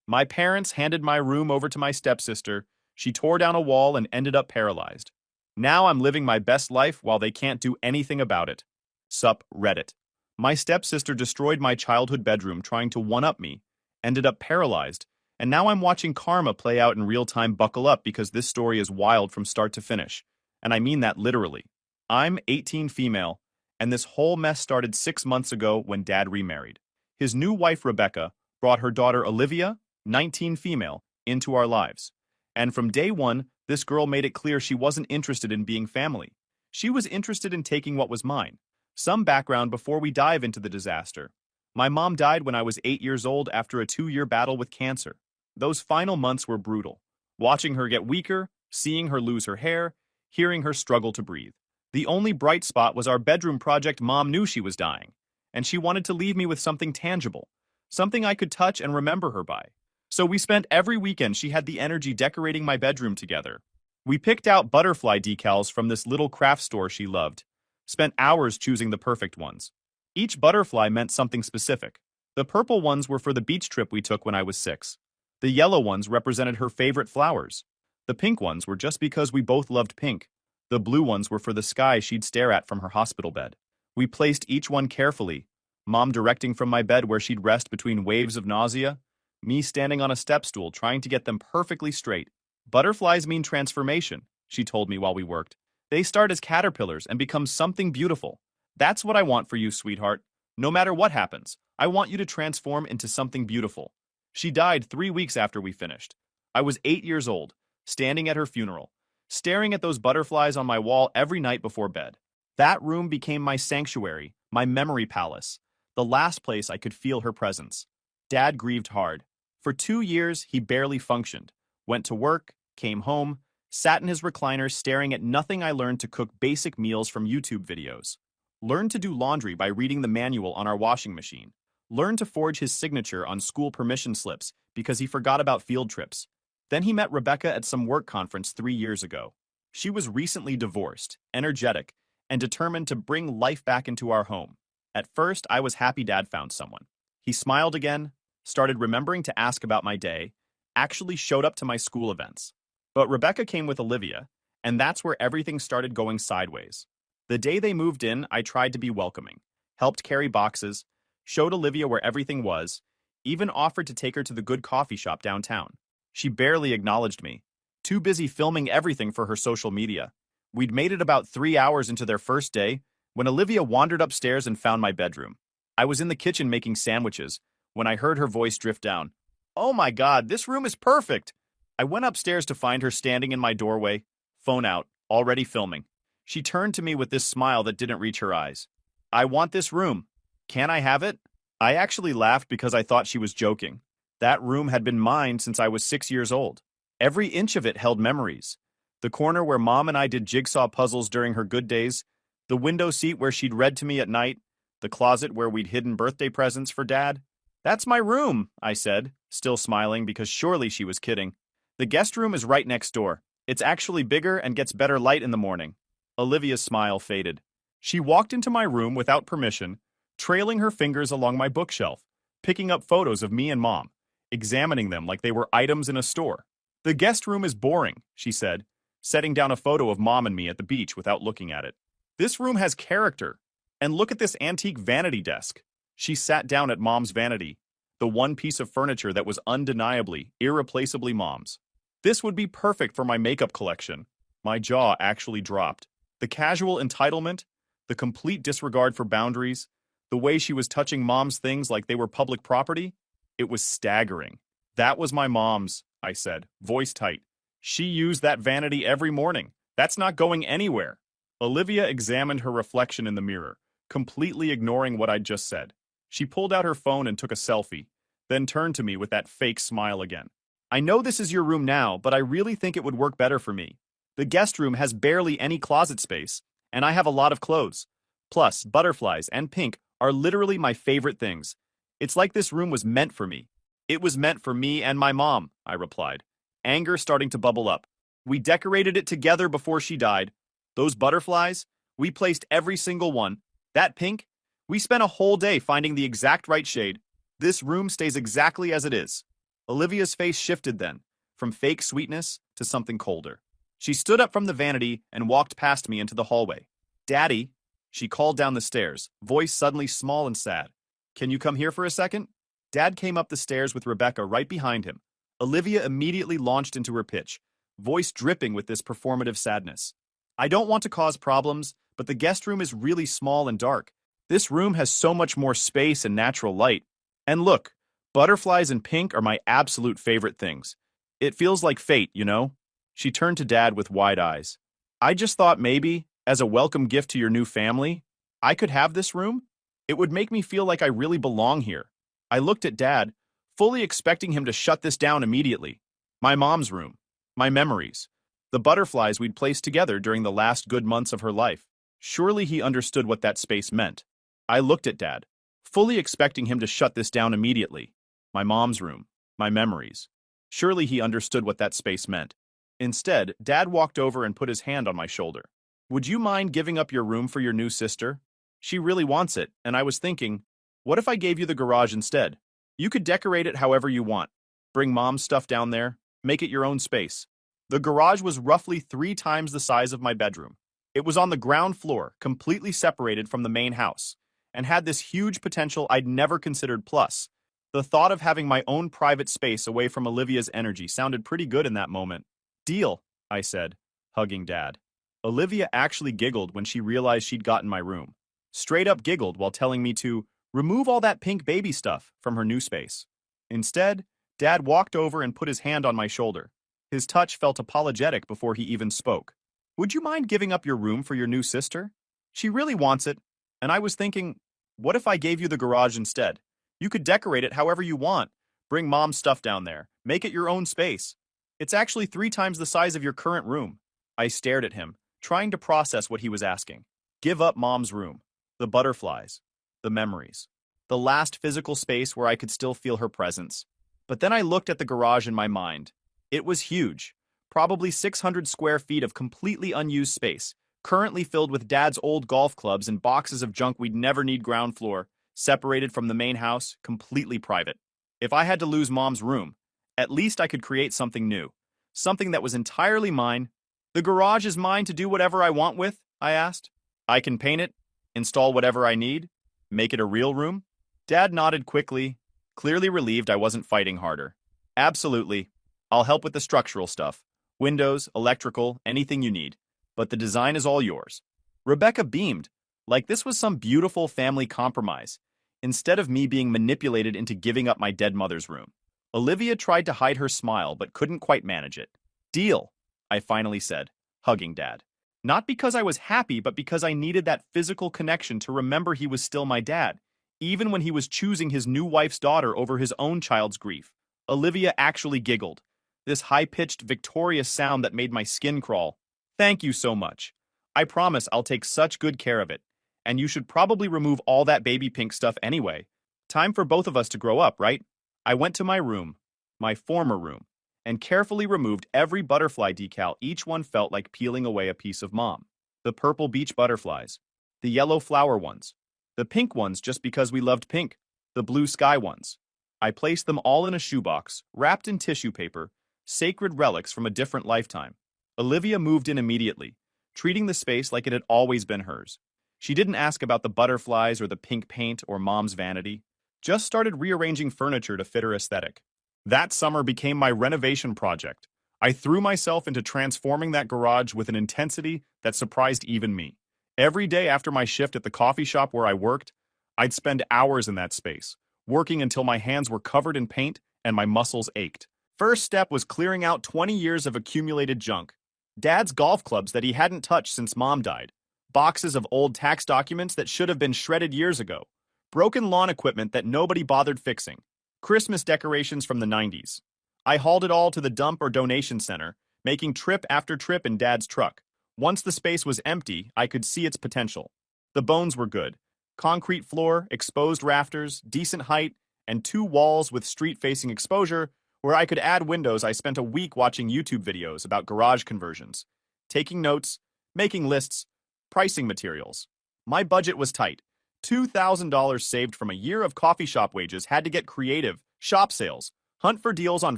My parents handed my room over to my stepsister. She tore down a wall and ended up paralyzed. Now I'm living my best life while they can't do anything about it. Sup, Reddit. My stepsister destroyed my childhood bedroom trying to one-up me, ended up paralyzed, and now I'm watching karma play out in real time. Buckle up because this story is wild from start to finish. And I mean that literally. I'm 18 female, and this whole mess started 6 months ago when Dad remarried. His new wife, Rebecca, brought her daughter Olivia, 19 female, into our lives. And from day one, this girl made it clear she wasn't interested in being family. She was interested in taking what was mine. Some background before we dive into the disaster. My mom died when I was 8 years old after a 2-year battle with cancer. Those final months were brutal. Watching her get weaker, seeing her lose her hair, hearing her struggle to breathe. The only bright spot was our bedroom project. Mom knew she was dying, and she wanted to leave me with something tangible, something I could touch and remember her by. So we spent every weekend she had the energy decorating my bedroom together. We picked out butterfly decals from this little craft store she loved, spent hours choosing the perfect ones. Each butterfly meant something specific. The purple ones were for the beach trip we took when I was 6. The yellow ones represented her favorite flowers. The pink ones were just because we both loved pink. The blue ones were for the sky she'd stare at from her hospital bed. We placed each one carefully, Mom directing from my bed where she'd rest between waves of nausea, me standing on a step stool trying to get them perfectly straight. Butterflies mean transformation, she told me while we worked. They start as caterpillars and become something beautiful. That's what I want for you, sweetheart. No matter what happens, I want you to transform into something beautiful. She died 3 weeks after we finished. I was 8 years old, standing at her funeral, staring at those butterflies on my wall every night before bed. That room became my sanctuary, my memory palace, the last place I could feel her presence. Dad grieved hard. For 2 years, he barely functioned. Went to work, came home, sat in his recliner staring at nothing. I learned to cook basic meals from YouTube videos. Learned to do laundry by reading the manual on our washing machine. Learned to forge his signature on school permission slips because he forgot about field trips. Then he met Rebecca at some work conference 3 years ago. She was recently divorced, energetic, and determined to bring life back into our home. At first, I was happy Dad found someone. He smiled again, started remembering to ask about my day, actually showed up to my school events. But Rebecca came with Olivia, and that's where everything started going sideways. The day they moved in, I tried to be welcoming, helped carry boxes, showed Olivia where everything was, even offered to take her to the good coffee shop downtown. She barely acknowledged me, too busy filming everything for her social media. We'd made it about 3 hours into their first day when Olivia wandered upstairs and found my bedroom. I was in the kitchen making sandwiches when I heard her voice drift down. "Oh my God, this room is perfect!" I went upstairs to find her standing in my doorway, phone out, already filming. She turned to me with this smile that didn't reach her eyes. "I want this room. Can I have it?" I actually laughed because I thought she was joking. That room had been mine since I was 6 years old. Every inch of it held memories. The corner where Mom and I did jigsaw puzzles during her good days, the window seat where she'd read to me at night, the closet where we'd hidden birthday presents for Dad. "That's my room," I said, still smiling because surely she was kidding. "The guest room is right next door. It's actually bigger and gets better light in the morning." Olivia's smile faded. She walked into my room without permission, trailing her fingers along my bookshelf, picking up photos of me and Mom, examining them like they were items in a store. "The guest room is boring," she said, setting down a photo of Mom and me at the beach without looking at it. "This room has character. And look at this antique vanity desk." She sat down at Mom's vanity, the one piece of furniture that was undeniably, irreplaceably Mom's. "This would be perfect for my makeup collection." My jaw actually dropped. The casual entitlement, the complete disregard for boundaries, the way she was touching Mom's things like they were public property, it was staggering. "That was my mom's," I said, voice tight. "She used that vanity every morning. That's not going anywhere." Olivia examined her reflection in the mirror, completely ignoring what I'd just said. She pulled out her phone and took a selfie, then turned to me with that fake smile again. "I know this is your room now, but I really think it would work better for me. The guest room has barely any closet space, and I have a lot of clothes. Plus, butterflies and pink are literally my favorite things. It's like this room was meant for me." "It was meant for me and my mom," I replied, anger starting to bubble up. "We decorated it together before she died. Those butterflies, we placed every single one. That pink, we spent a whole day finding the exact right shade. This room stays exactly as it is." Olivia's face shifted then, from fake sweetness to something colder. She stood up from the vanity and walked past me into the hallway. Daddy, she called down the stairs, voice suddenly small and sad. Can you come here for a second? Dad came up the stairs with Rebecca right behind him. Olivia immediately launched into her pitch, voice dripping with this performative sadness. I don't want to cause problems, but the guest room is really small and dark. This room has so much more space and natural light. And look, butterflies and pink are my absolute favorite things. It feels like fate, you know? She turned to Dad with wide eyes. I just thought maybe, as a welcome gift to your new family, I could have this room? It would make me feel like I really belong here. I looked at Dad, fully expecting him to shut this down immediately. My mom's room. My memories. The butterflies we'd placed together during the last good months of her life. Surely he understood what that space meant. I looked at Dad, fully expecting him to shut this down immediately. My mom's room. My memories. Surely he understood what that space meant. Instead, Dad walked over and put his hand on my shoulder. Would you mind giving up your room for your new sister? She really wants it, and I was thinking, what if I gave you the garage instead? You could decorate it however you want. Bring Mom's stuff down there. Make it your own space. The garage was roughly 3 times the size of my bedroom. It was on the ground floor, completely separated from the main house, and had this huge potential I'd never considered. Plus, the thought of having my own private space away from Olivia's energy sounded pretty good in that moment. Deal, I said, hugging Dad. Olivia actually giggled when she realized she'd gotten my room. Straight up giggled while telling me to remove all that pink baby stuff from her new space. Instead, Dad walked over and put his hand on my shoulder. His touch felt apologetic before he even spoke. Would you mind giving up your room for your new sister? She really wants it, and I was thinking, what if I gave you the garage instead? You could decorate it however you want. Bring Mom's stuff down there. Make it your own space. It's actually 3 times the size of your current room. I stared at him, trying to process what he was asking. Give up Mom's room. The butterflies. The memories. The last physical space where I could still feel her presence. But then I looked at the garage in my mind. It was huge. Probably 600 square feet of completely unused space, currently filled with Dad's old golf clubs and boxes of junk we'd never need. Ground floor, separated from the main house, completely private. If I had to lose Mom's room, at least I could create something new. Something that was entirely mine. The garage is mine to do whatever I want with, I asked. I can paint it, install whatever I need, make it a real room. Dad nodded quickly, clearly relieved I wasn't fighting harder. Absolutely. I'll help with the structural stuff. Windows, electrical, anything you need. But the design is all yours. Rebecca beamed, like this was some beautiful family compromise, instead of me being manipulated into giving up my dead mother's room. Olivia tried to hide her smile, but couldn't quite manage it. Deal, I finally said, hugging Dad. Not because I was happy, but because I needed that physical connection to remember he was still my dad, even when he was choosing his new wife's daughter over his own child's grief. Olivia actually giggled, this high-pitched, victorious sound that made my skin crawl. Thank you so much. I promise I'll take such good care of it. And you should probably remove all that baby pink stuff anyway. Time for both of us to grow up, right? I went to my room, my former room, and carefully removed every butterfly decal. Each one felt like peeling away a piece of Mom. The purple beach butterflies, the yellow flower ones, the pink ones just because we loved pink, the blue sky ones. I placed them all in a shoebox, wrapped in tissue paper, sacred relics from a different lifetime. Olivia moved in immediately, treating the space like it had always been hers. She didn't ask about the butterflies or the pink paint or Mom's vanity, just started rearranging furniture to fit her aesthetic. That summer became my renovation project. I threw myself into transforming that garage with an intensity that surprised even me. Every day after my shift at the coffee shop where I worked, I'd spend hours in that space, working until my hands were covered in paint and my muscles ached. First step was clearing out 20 years of accumulated junk. Dad's golf clubs that he hadn't touched since Mom died. Boxes of old tax documents that should have been shredded years ago. Broken lawn equipment that nobody bothered fixing. Christmas decorations from the 90s. I hauled it all to the dump or donation center, making trip after trip in Dad's truck. Once the space was empty, I could see its potential. The bones were good. Concrete floor, exposed rafters, decent height, and 2 walls with street-facing exposure where I could add windows. I spent a week watching YouTube videos about garage conversions, taking notes, making lists, pricing materials. My budget was tight. $2,000 saved from a year of coffee shop wages had to get creative, shop sales, Hunt for deals on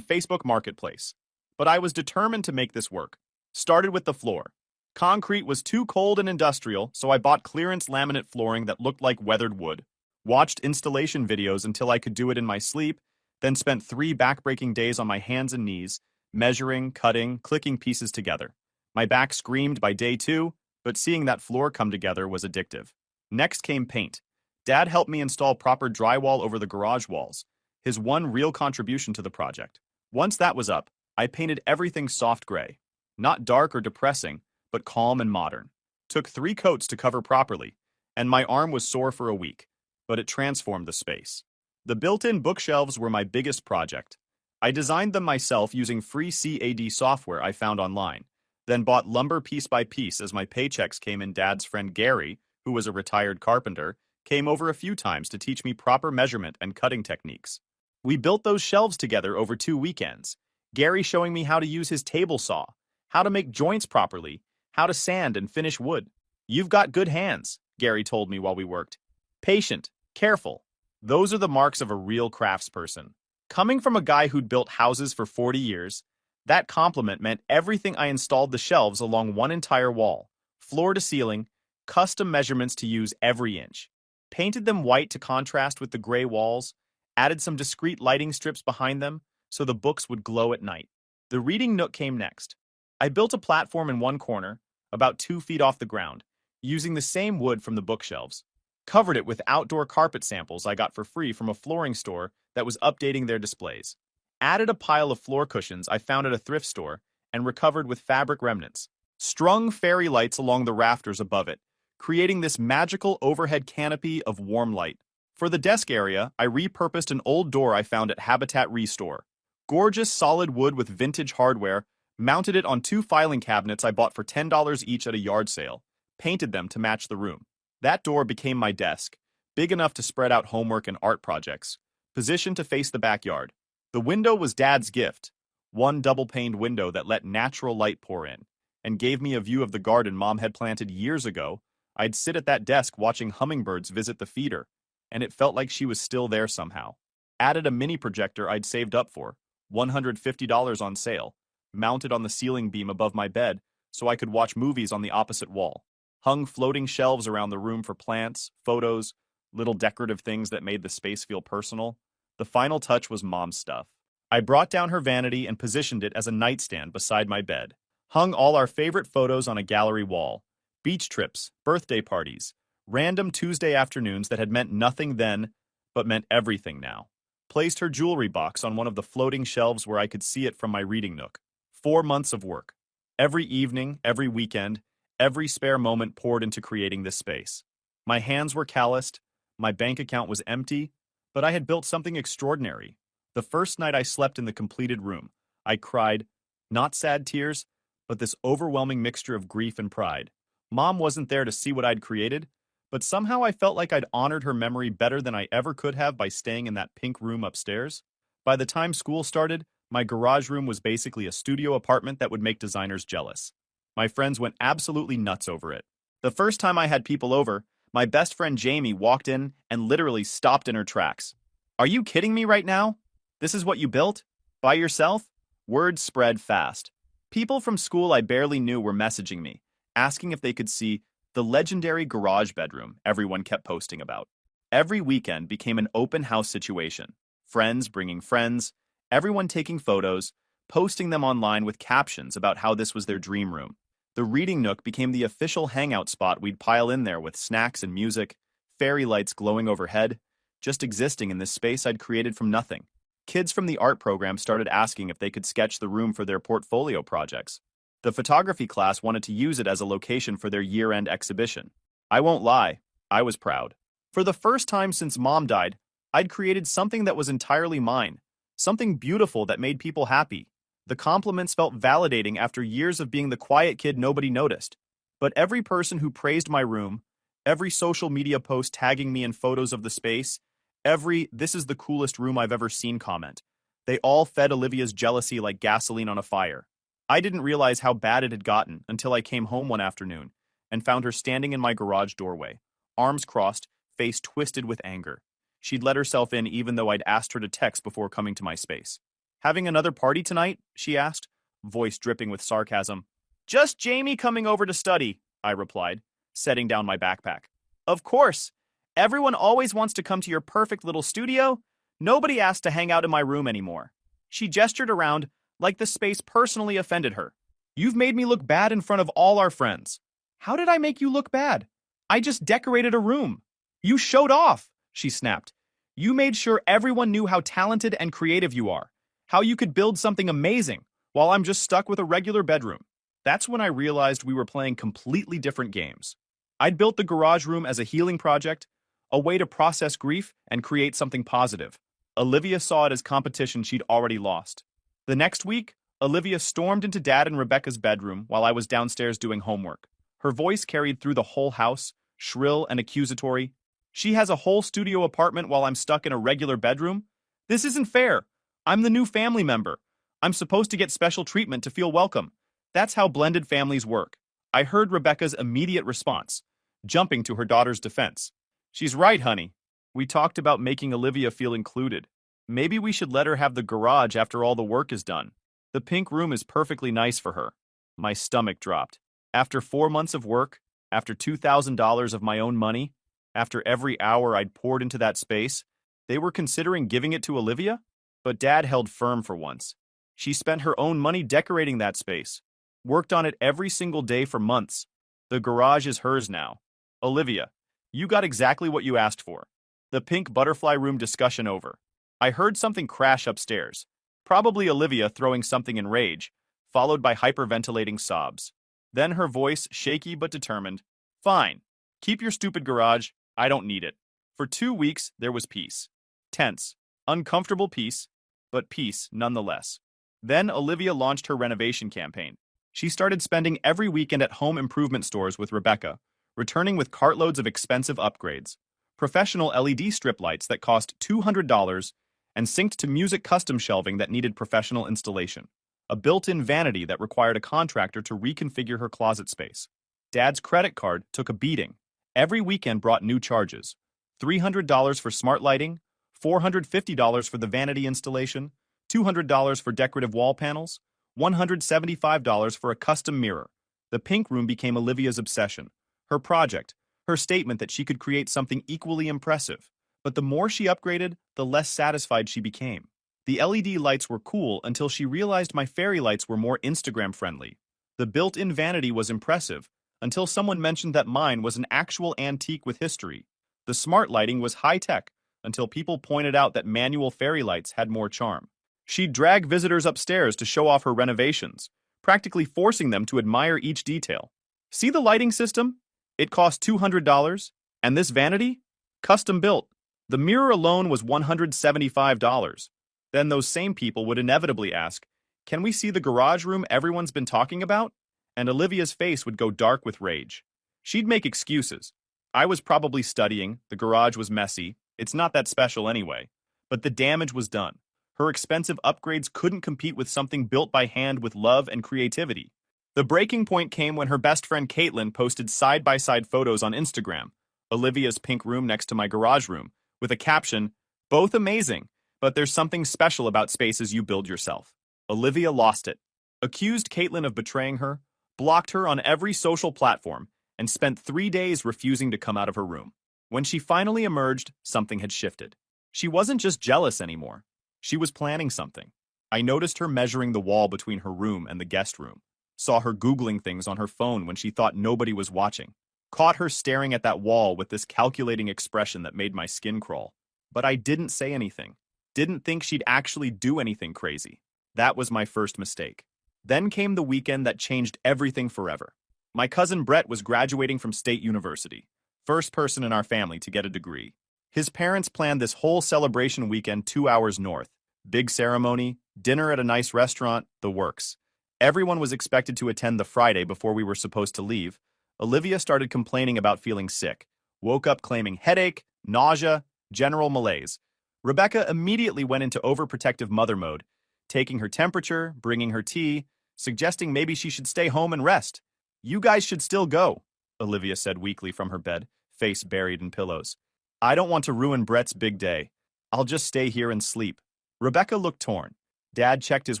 Facebook Marketplace. But I was determined to make this work. Started with the floor. Concrete was too cold and industrial, so I bought clearance laminate flooring that looked like weathered wood. Watched installation videos until I could do it in my sleep, then spent 3 backbreaking days on my hands and knees, measuring, cutting, clicking pieces together. My back screamed by day 2, but seeing that floor come together was addictive. Next came paint. Dad helped me install proper drywall over the garage walls, his one real contribution to the project. Once that was up, I painted everything soft gray. Not dark or depressing, but calm and modern. Took 3 coats to cover properly, and my arm was sore for a week, but it transformed the space. The built-in bookshelves were my biggest project. I designed them myself using free CAD software I found online, then bought lumber piece by piece as my paychecks came in. Dad's friend Gary, who was a retired carpenter, came over a few times to teach me proper measurement and cutting techniques. We built those shelves together over 2 weekends, Gary showing me how to use his table saw, how to make joints properly, how to sand and finish wood. "You've got good hands," Gary told me while we worked. "Patient, careful. Those are the marks of a real craftsperson." Coming from a guy who'd built houses for 40 years, that compliment meant everything. I installed the shelves along one entire wall, floor to ceiling, custom measurements to use every inch. Painted them white to contrast with the gray walls, added some discreet lighting strips behind them so the books would glow at night. The reading nook came next. I built a platform in one corner, about 2 feet off the ground, using the same wood from the bookshelves. Covered it with outdoor carpet samples I got for free from a flooring store that was updating their displays. Added a pile of floor cushions I found at a thrift store and recovered with fabric remnants. Strung fairy lights along the rafters above it, creating this magical overhead canopy of warm light. For the desk area, I repurposed an old door I found at Habitat Restore. Gorgeous solid wood with vintage hardware, mounted it on 2 filing cabinets I bought for $10 each at a yard sale, painted them to match the room. That door became my desk, big enough to spread out homework and art projects, positioned to face the backyard. The window was Dad's gift, one double-paned window that let natural light pour in, and gave me a view of the garden Mom had planted years ago. I'd sit at that desk watching hummingbirds visit the feeder, and it felt like she was still there somehow. Added a mini projector I'd saved up for, $150 on sale, mounted on the ceiling beam above my bed so I could watch movies on the opposite wall. Hung floating shelves around the room for plants, photos, little decorative things that made the space feel personal. The final touch was Mom's stuff. I brought down her vanity and positioned it as a nightstand beside my bed. Hung all our favorite photos on a gallery wall. Beach trips, birthday parties, random Tuesday afternoons that had meant nothing then, but meant everything now. Placed her jewelry box on one of the floating shelves where I could see it from my reading nook. 4 months of work. Every evening, every weekend, every spare moment poured into creating this space. My hands were calloused, my bank account was empty, but I had built something extraordinary. The first night I slept in the completed room, I cried, not sad tears, but this overwhelming mixture of grief and pride. Mom wasn't there to see what I'd created, but somehow I felt like I'd honored her memory better than I ever could have by staying in that pink room upstairs. By the time school started, my garage room was basically a studio apartment that would make designers jealous. My friends went absolutely nuts over it. The first time I had people over, my best friend Jamie walked in and literally stopped in her tracks. "Are you kidding me right now? This is what you built? By yourself?" Word spread fast. People from school I barely knew were messaging me, asking if they could see the legendary garage bedroom everyone kept posting about. Every weekend became an open house situation. Friends bringing friends, everyone taking photos, posting them online with captions about how this was their dream room. The reading nook became the official hangout spot. We'd pile in there with snacks and music, fairy lights glowing overhead, just existing in this space I'd created from nothing. Kids from the art program started asking if they could sketch the room for their portfolio projects. The photography class wanted to use it as a location for their year-end exhibition. I won't lie, I was proud. For the first time since Mom died, I'd created something that was entirely mine, something beautiful that made people happy. The compliments felt validating after years of being the quiet kid nobody noticed. But every person who praised my room, every social media post tagging me in photos of the space, every "this is the coolest room I've ever seen" comment, they all fed Olivia's jealousy like gasoline on a fire. I didn't realize how bad it had gotten until I came home one afternoon and found her standing in my garage doorway, arms crossed, face twisted with anger. She'd let herself in even though I'd asked her to text before coming to my space. Having another party tonight? She asked, voice dripping with sarcasm. Just Jamie coming over to study, I replied, setting down my backpack. Of course. Everyone always wants to come to your perfect little studio. Nobody asks to hang out in my room anymore. She gestured around like the space personally offended her. You've made me look bad in front of all our friends. How did I make you look bad? I just decorated a room. You showed off, she snapped. You made sure everyone knew how talented and creative you are, how you could build something amazing, while I'm just stuck with a regular bedroom. That's when I realized we were playing completely different games. I'd built the garage room as a healing project, a way to process grief and create something positive. Olivia saw it as competition she'd already lost. The next week, Olivia stormed into Dad and Rebecca's bedroom while I was downstairs doing homework. Her voice carried through the whole house, shrill and accusatory. She has a whole studio apartment while I'm stuck in a regular bedroom? This isn't fair. I'm the new family member. I'm supposed to get special treatment to feel welcome. That's how blended families work. I heard Rebecca's immediate response, jumping to her daughter's defense. She's right, honey. We talked about making Olivia feel included. Maybe we should let her have the garage after all the work is done. The pink room is perfectly nice for her. My stomach dropped. After 4 months of work, after $2,000 of my own money, after every hour I'd poured into that space, they were considering giving it to Olivia? But Dad held firm for once. She spent her own money decorating that space, worked on it every single day for months. The garage is hers now. Olivia, you got exactly what you asked for. The pink butterfly room discussion over. I heard something crash upstairs, probably Olivia throwing something in rage, followed by hyperventilating sobs. Then her voice, shaky but determined. Fine. Keep your stupid garage. I don't need it. For 2 weeks, there was peace. Tense, uncomfortable peace, but peace nonetheless. Then Olivia launched her renovation campaign. She started spending every weekend at home improvement stores with Rebecca, returning with cartloads of expensive upgrades. Professional LED strip lights that cost $200 and synced to music custom shelving that needed professional installation. A built-in vanity that required a contractor to reconfigure her closet space. Dad's credit card took a beating. Every weekend brought new charges. $300 for smart lighting, $450 for the vanity installation, $200 for decorative wall panels, $175 for a custom mirror. The pink room became Olivia's obsession, her project, her statement that she could create something equally impressive. But the more she upgraded, the less satisfied she became. The LED lights were cool until she realized my fairy lights were more Instagram-friendly. The built-in vanity was impressive until someone mentioned that mine was an actual antique with history. The smart lighting was high-tech until people pointed out that manual fairy lights had more charm. She'd drag visitors upstairs to show off her renovations, practically forcing them to admire each detail. See the lighting system? It cost $200, and this vanity? Custom built. The mirror alone was $175. Then those same people would inevitably ask, can we see the garage room everyone's been talking about? And Olivia's face would go dark with rage. She'd make excuses. I was probably studying, the garage was messy, it's not that special anyway. But the damage was done. Her expensive upgrades couldn't compete with something built by hand with love and creativity. The breaking point came when her best friend Caitlin posted side-by-side photos on Instagram, Olivia's pink room next to my garage room, with a caption, both amazing, but there's something special about spaces you build yourself. Olivia lost it, accused Caitlin of betraying her, blocked her on every social platform, and spent 3 days refusing to come out of her room. When she finally emerged, something had shifted. She wasn't just jealous anymore. She was planning something. I noticed her measuring the wall between her room and the guest room, saw her Googling things on her phone when she thought nobody was watching, caught her staring at that wall with this calculating expression that made my skin crawl. But I didn't say anything. Didn't think she'd actually do anything crazy. That was my first mistake. Then came the weekend that changed everything forever. My cousin Brett was graduating from State University, first person in our family to get a degree. His parents planned this whole celebration weekend 2 hours north. Big ceremony, dinner at a nice restaurant, the works. Everyone was expected to attend the Friday before we were supposed to leave. Olivia started complaining about feeling sick, woke up claiming headache, nausea, general malaise. Rebecca immediately went into overprotective mother mode, taking her temperature, bringing her tea, suggesting maybe she should stay home and rest. You guys should still go, Olivia said weakly from her bed, face buried in pillows. I don't want to ruin Brett's big day. I'll just stay here and sleep. Rebecca looked torn. Dad checked his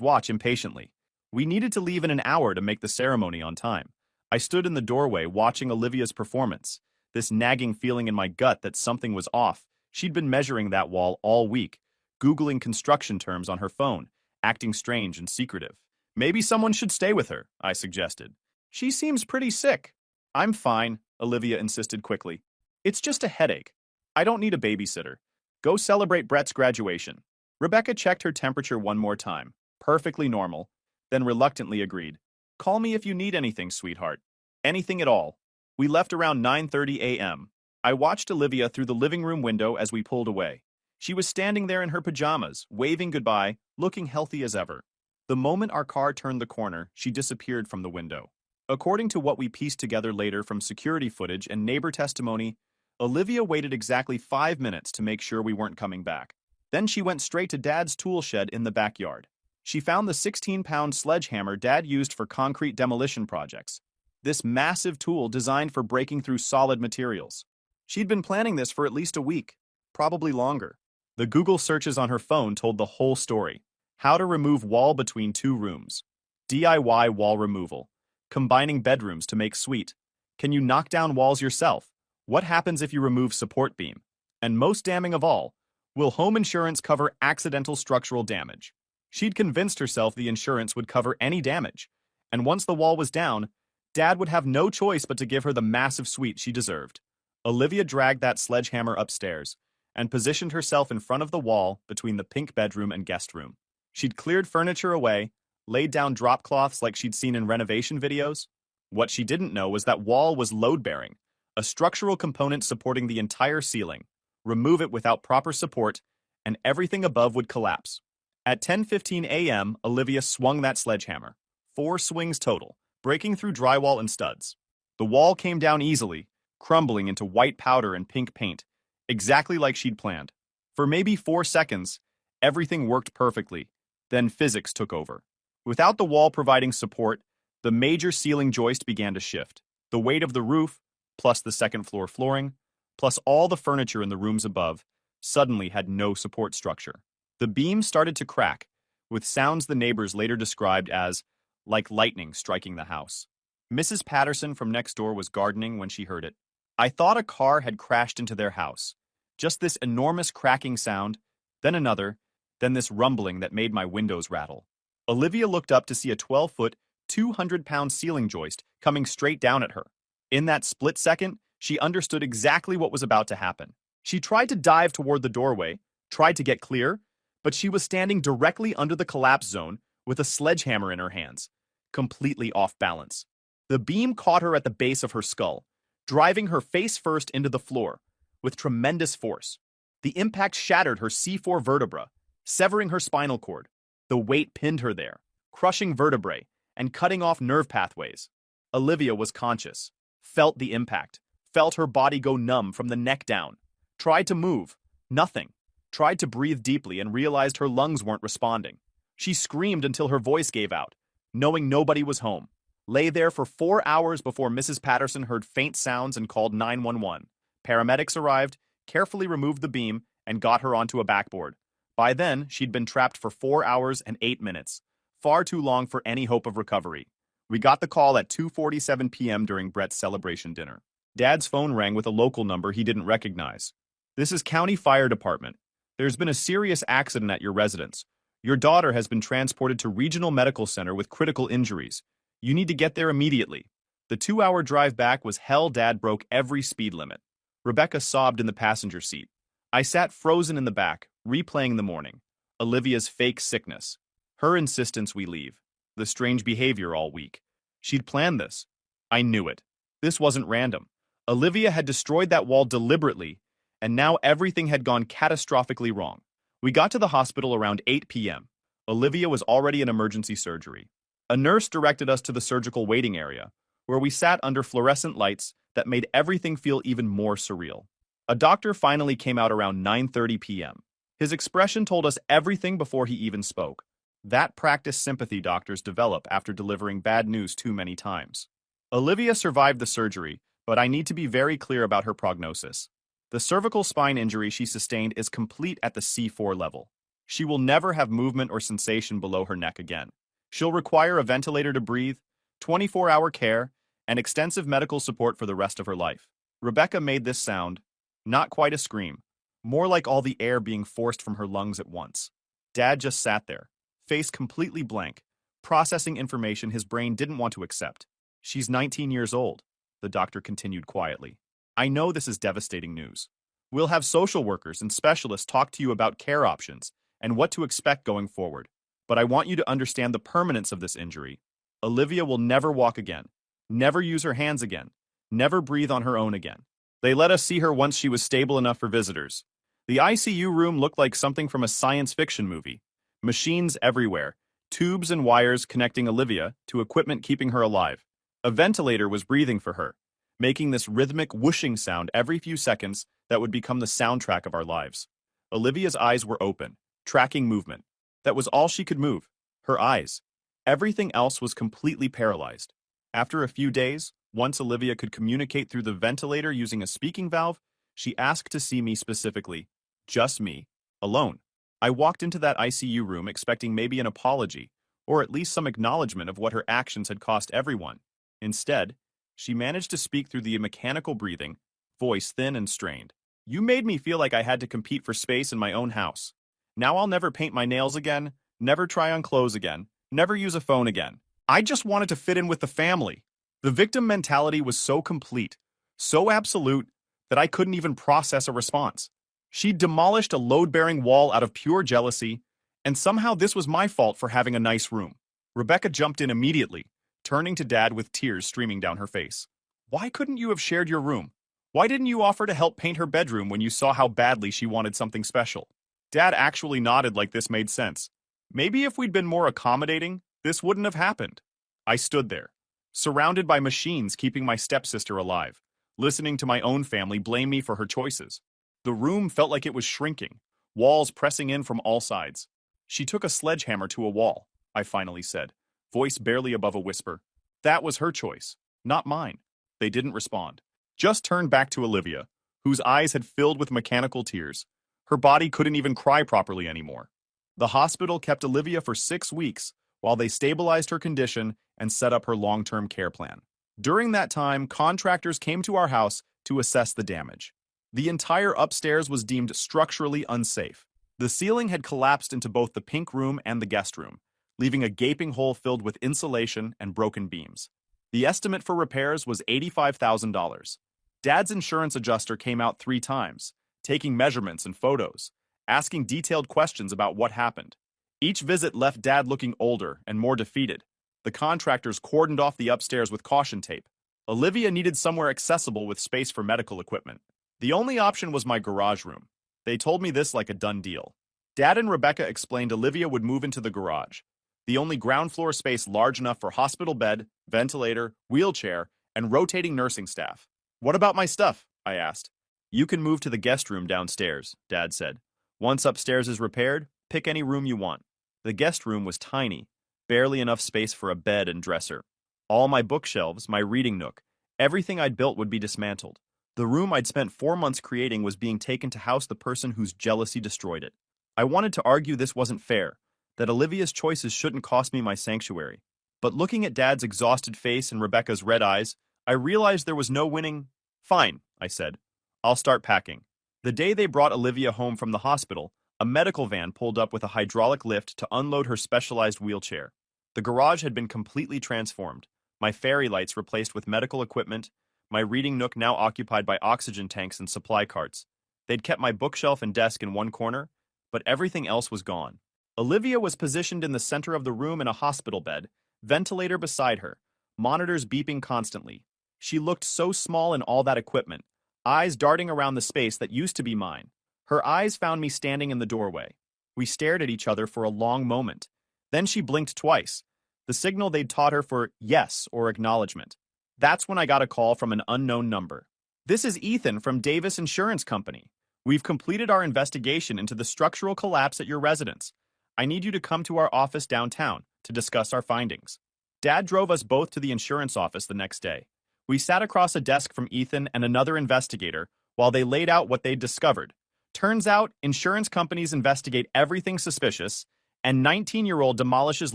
watch impatiently. We needed to leave in an hour to make the ceremony on time. I stood in the doorway watching Olivia's performance, this nagging feeling in my gut that something was off. She'd been measuring that wall all week, Googling construction terms on her phone, acting strange and secretive. Maybe someone should stay with her, I suggested. She seems pretty sick. I'm fine, Olivia insisted quickly. It's just a headache. I don't need a babysitter. Go celebrate Brett's graduation. Rebecca checked her temperature one more time. Perfectly normal. Then reluctantly agreed. Call me if you need anything, sweetheart. Anything at all. We left around 9:30 a.m. I watched Olivia through the living room window as we pulled away. She was standing there in her pajamas, waving goodbye, looking healthy as ever. The moment our car turned the corner, she disappeared from the window. According to what we pieced together later from security footage and neighbor testimony, Olivia waited exactly 5 minutes to make sure we weren't coming back. Then she went straight to Dad's tool shed in the backyard. She found the 16-pound sledgehammer Dad used for concrete demolition projects. This massive tool designed for breaking through solid materials. She'd been planning this for at least a week, probably longer. The Google searches on her phone told the whole story. How to remove wall between two rooms. DIY wall removal. Combining bedrooms to make suite. Can you knock down walls yourself? What happens if you remove support beam? And most damning of all, will home insurance cover accidental structural damage? She'd convinced herself the insurance would cover any damage. And once the wall was down, Dad would have no choice but to give her the massive suite she deserved. Olivia dragged that sledgehammer upstairs and positioned herself in front of the wall between the pink bedroom and guest room. She'd cleared furniture away, laid down drop cloths like she'd seen in renovation videos. What she didn't know was that wall was load-bearing, a structural component supporting the entire ceiling. Remove it without proper support, and everything above would collapse. At 10:15 a.m., Olivia swung that sledgehammer. 4 swings total, breaking through drywall and studs. The wall came down easily, crumbling into white powder and pink paint, exactly like she'd planned. For maybe 4 seconds, everything worked perfectly. Then physics took over. Without the wall providing support, the major ceiling joist began to shift. The weight of the roof, plus the second-floor flooring, plus all the furniture in the rooms above, suddenly had no support structure. The beam started to crack, with sounds the neighbors later described as like lightning striking the house. Mrs. Patterson from next door was gardening when she heard it. I thought a car had crashed into their house. Just this enormous cracking sound, then another, then this rumbling that made my windows rattle. Olivia looked up to see a 12-foot, 200-pound ceiling joist coming straight down at her. In that split second, she understood exactly what was about to happen. She tried to dive toward the doorway, tried to get clear, but she was standing directly under the collapse zone with a sledgehammer in her hands, completely off balance. The beam caught her at the base of her skull, driving her face first into the floor with tremendous force. The impact shattered her C4 vertebra, severing her spinal cord. The weight pinned her there, crushing vertebrae and cutting off nerve pathways. Olivia was conscious, felt the impact, felt her body go numb from the neck down, tried to move, nothing, tried to breathe deeply and realized her lungs weren't responding. She screamed until her voice gave out, knowing nobody was home. Lay there for 4 hours before Mrs. Patterson heard faint sounds and called 911. Paramedics arrived, carefully removed the beam, and got her onto a backboard. By then, she'd been trapped for 4 hours and 8 minutes, far too long for any hope of recovery. We got the call at 2:47 p.m. during Brett's celebration dinner. Dad's phone rang with a local number he didn't recognize. This is County Fire Department. There's been a serious accident at your residence. Your daughter has been transported to Regional Medical Center with critical injuries. You need to get there immediately. The 2-hour drive back was hell. Dad broke every speed limit. Rebecca sobbed in the passenger seat. I sat frozen in the back, replaying the morning. Olivia's fake sickness. Her insistence we leave. The strange behavior all week. She'd planned this. I knew it. This wasn't random. Olivia had destroyed that wall deliberately, and now everything had gone catastrophically wrong. We got to the hospital around 8 p.m. Olivia was already in emergency surgery. A nurse directed us to the surgical waiting area, where we sat under fluorescent lights that made everything feel even more surreal. A doctor finally came out around 9:30 p.m. His expression told us everything before he even spoke. That practice sympathy doctors develop after delivering bad news too many times. Olivia survived the surgery, but I need to be very clear about her prognosis. The cervical spine injury she sustained is complete at the C4 level. She will never have movement or sensation below her neck again. She'll require a ventilator to breathe, 24-hour care, and extensive medical support for the rest of her life. Rebecca made this sound, not quite a scream, more like all the air being forced from her lungs at once. Dad just sat there, face completely blank, processing information his brain didn't want to accept. She's 19 years old, the doctor continued quietly. I know this is devastating news. We'll have social workers and specialists talk to you about care options and what to expect going forward. But I want you to understand the permanence of this injury. Olivia will never walk again, never use her hands again, never breathe on her own again. They let us see her once she was stable enough for visitors. The ICU room looked like something from a science fiction movie. Machines everywhere, tubes and wires connecting Olivia to equipment keeping her alive. A ventilator was breathing for her, making this rhythmic whooshing sound every few seconds that would become the soundtrack of our lives. Olivia's eyes were open, tracking movement. That was all she could move, her eyes. Everything else was completely paralyzed. After a few days, once Olivia could communicate through the ventilator using a speaking valve, she asked to see me specifically. Just me, alone. I walked into that ICU room expecting maybe an apology, or at least some acknowledgement of what her actions had cost everyone. Instead, she managed to speak through the mechanical breathing, voice thin and strained. You made me feel like I had to compete for space in my own house. Now I'll never paint my nails again, never try on clothes again, never use a phone again. I just wanted to fit in with the family. The victim mentality was so complete, so absolute, that I couldn't even process a response. She demolished a load-bearing wall out of pure jealousy, and somehow this was my fault for having a nice room. Rebecca jumped in immediately, turning to Dad with tears streaming down her face. Why couldn't you have shared your room? Why didn't you offer to help paint her bedroom when you saw how badly she wanted something special? Dad actually nodded like this made sense. Maybe if we'd been more accommodating, this wouldn't have happened. I stood there, surrounded by machines keeping my stepsister alive, listening to my own family blame me for her choices. The room felt like it was shrinking, walls pressing in from all sides. She took a sledgehammer to a wall, I finally said, voice barely above a whisper. That was her choice, not mine. They didn't respond. Just turned back to Olivia, whose eyes had filled with mechanical tears. Her body couldn't even cry properly anymore. The hospital kept Olivia for 6 weeks while they stabilized her condition and set up her long-term care plan. During that time, contractors came to our house to assess the damage. The entire upstairs was deemed structurally unsafe. The ceiling had collapsed into both the pink room and the guest room, leaving a gaping hole filled with insulation and broken beams. The estimate for repairs was $85,000. Dad's insurance adjuster came out 3 times, taking measurements and photos, asking detailed questions about what happened. Each visit left Dad looking older and more defeated. The contractors cordoned off the upstairs with caution tape. Olivia needed somewhere accessible with space for medical equipment. The only option was my garage room. They told me this like a done deal. Dad and Rebecca explained Olivia would move into the garage, the only ground floor space large enough for hospital bed, ventilator, wheelchair, and rotating nursing staff. What about my stuff? I asked. You can move to the guest room downstairs, Dad said. Once upstairs is repaired, pick any room you want. The guest room was tiny, barely enough space for a bed and dresser. All my bookshelves, my reading nook, everything I'd built would be dismantled. The room I'd spent 4 months creating was being taken to house the person whose jealousy destroyed it. I wanted to argue this wasn't fair, that Olivia's choices shouldn't cost me my sanctuary. But looking at Dad's exhausted face and Rebecca's red eyes, I realized there was no winning. Fine, I said. I'll start packing. The day they brought Olivia home from the hospital, a medical van pulled up with a hydraulic lift to unload her specialized wheelchair. The garage had been completely transformed, my fairy lights replaced with medical equipment, my reading nook now occupied by oxygen tanks and supply carts. They'd kept my bookshelf and desk in one corner, but everything else was gone. Olivia was positioned in the center of the room in a hospital bed, ventilator beside her, monitors beeping constantly. She looked so small in all that equipment, eyes darting around the space that used to be mine. Her eyes found me standing in the doorway. We stared at each other for a long moment. Then she blinked twice, the signal they'd taught her for yes or acknowledgement. That's when I got a call from an unknown number. This is Ethan from Davis Insurance Company. We've completed our investigation into the structural collapse at your residence. I need you to come to our office downtown to discuss our findings. Dad drove us both to the insurance office the next day. We sat across a desk from Ethan and another investigator while they laid out what they'd discovered, Turns out, insurance companies investigate everything suspicious, and 19-year-old demolishes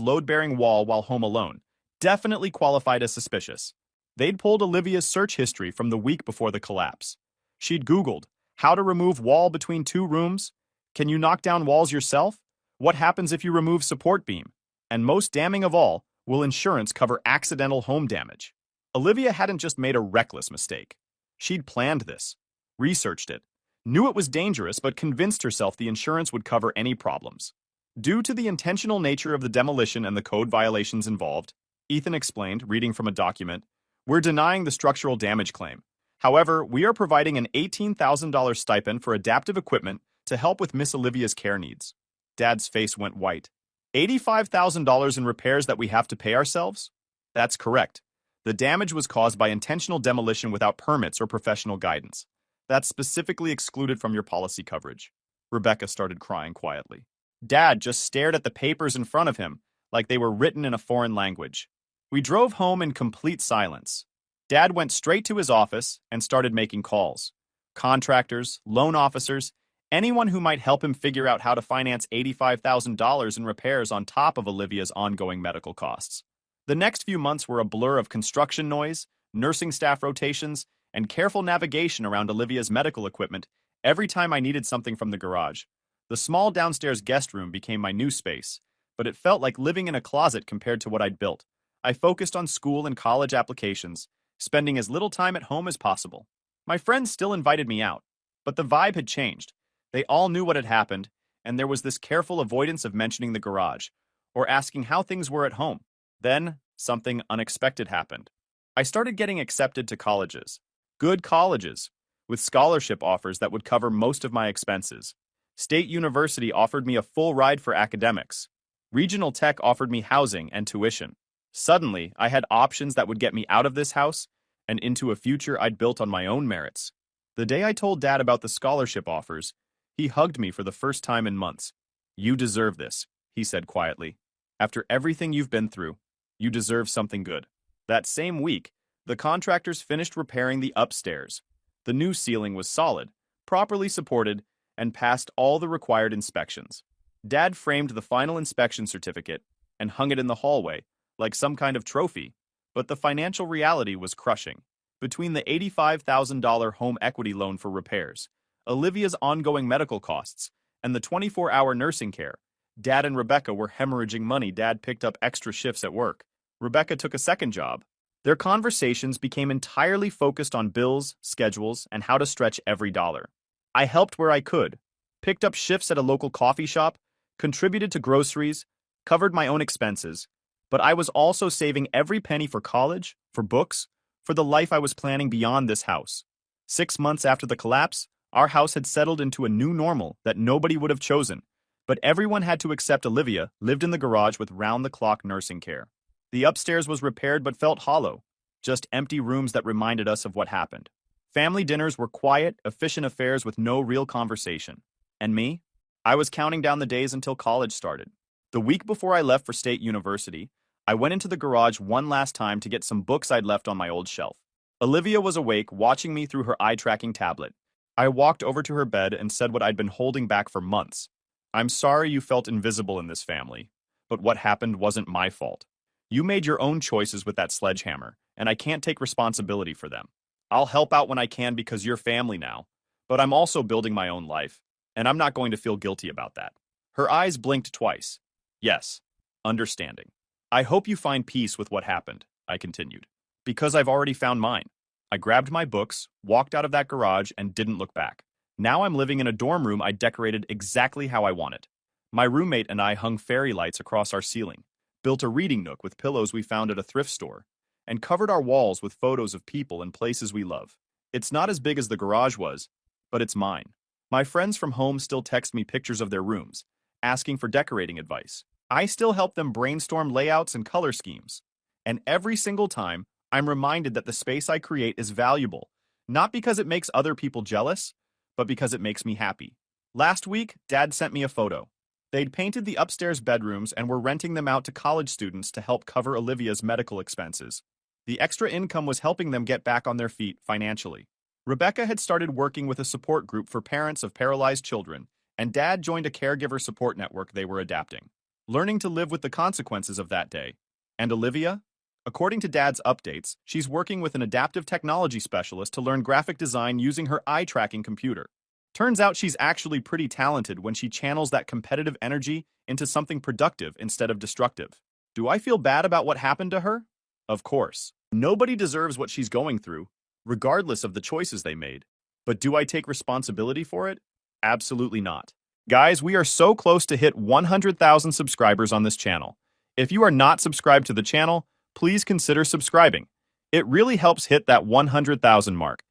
load-bearing wall while home alone. Definitely qualified as suspicious. They'd pulled Olivia's search history from the week before the collapse. She'd Googled, how to remove wall between two rooms? Can you knock down walls yourself? What happens if you remove support beam? And most damning of all, will insurance cover accidental home damage? Olivia hadn't just made a reckless mistake. She'd planned this, researched it, knew it was dangerous but convinced herself the insurance would cover any problems. Due to the intentional nature of the demolition and the code violations involved, Ethan explained, reading from a document, we're denying the structural damage claim. However, we are providing an $18,000 stipend for adaptive equipment to help with Miss Olivia's care needs. Dad's face went white. $85,000 in repairs that we have to pay ourselves? That's correct. The damage was caused by intentional demolition without permits or professional guidance. That's specifically excluded from your policy coverage. Rebecca started crying quietly. Dad just stared at the papers in front of him, like they were written in a foreign language. We drove home in complete silence. Dad went straight to his office and started making calls. Contractors, loan officers, anyone who might help him figure out how to finance $85,000 in repairs on top of Olivia's ongoing medical costs. The next few months were a blur of construction noise, nursing staff rotations, and careful navigation around Olivia's medical equipment every time I needed something from the garage. The small downstairs guest room became my new space, but it felt like living in a closet compared to what I'd built. I focused on school and college applications, spending as little time at home as possible. My friends still invited me out, but the vibe had changed. They all knew what had happened, and there was this careful avoidance of mentioning the garage, or asking how things were at home. Then, something unexpected happened. I started getting accepted to colleges. Good colleges, with scholarship offers that would cover most of my expenses. State University offered me a full ride for academics. Regional Tech offered me housing and tuition. Suddenly, I had options that would get me out of this house and into a future I'd built on my own merits. The day I told Dad about the scholarship offers, he hugged me for the first time in months. You deserve this, he said quietly. After everything you've been through, you deserve something good. That same week, the contractors finished repairing the upstairs. The new ceiling was solid, properly supported, and passed all the required inspections. Dad framed the final inspection certificate and hung it in the hallway, like some kind of trophy, but the financial reality was crushing. Between the $85,000 home equity loan for repairs, Olivia's ongoing medical costs, and the 24-hour nursing care, Dad and Rebecca were hemorrhaging money. Dad picked up extra shifts at work. Rebecca took a second job. Their conversations became entirely focused on bills, schedules, and how to stretch every dollar. I helped where I could, picked up shifts at a local coffee shop, contributed to groceries, covered my own expenses, but I was also saving every penny for college, for books, for the life I was planning beyond this house. 6 months after the collapse, our house had settled into a new normal that nobody would have chosen, but everyone had to accept Olivia lived in the garage with round-the-clock nursing care. The upstairs was repaired but felt hollow, just empty rooms that reminded us of what happened. Family dinners were quiet, efficient affairs with no real conversation. And me? I was counting down the days until college started. The week before I left for State University, I went into the garage one last time to get some books I'd left on my old shelf. Olivia was awake, watching me through her eye-tracking tablet. I walked over to her bed and said what I'd been holding back for months. I'm sorry you felt invisible in this family, but what happened wasn't my fault. You made your own choices with that sledgehammer, and I can't take responsibility for them. I'll help out when I can because you're family now, but I'm also building my own life, and I'm not going to feel guilty about that. Her eyes blinked twice. Yes, understanding. I hope you find peace with what happened, I continued, because I've already found mine. I grabbed my books, walked out of that garage, and didn't look back. Now I'm living in a dorm room I decorated exactly how I wanted. My roommate and I hung fairy lights across our ceiling, built a reading nook with pillows we found at a thrift store, and covered our walls with photos of people and places we love. It's not as big as the garage was, but it's mine. My friends from home still text me pictures of their rooms, asking for decorating advice. I still help them brainstorm layouts and color schemes. And every single time, I'm reminded that the space I create is valuable, not because it makes other people jealous, but because it makes me happy. Last week, Dad sent me a photo. They'd painted the upstairs bedrooms and were renting them out to college students to help cover Olivia's medical expenses. The extra income was helping them get back on their feet financially. Rebecca had started working with a support group for parents of paralyzed children, and Dad joined a caregiver support network they were adapting, learning to live with the consequences of that day. And Olivia? According to Dad's updates, she's working with an adaptive technology specialist to learn graphic design using her eye-tracking computer. Turns out she's actually pretty talented when she channels that competitive energy into something productive instead of destructive. Do I feel bad about what happened to her? Of course. Nobody deserves what she's going through, regardless of the choices they made. But do I take responsibility for it? Absolutely not. Guys, we are so close to hit 100,000 subscribers on this channel. If you are not subscribed to the channel, please consider subscribing. It really helps hit that 100,000 mark.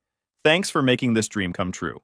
Thanks for making this dream come true.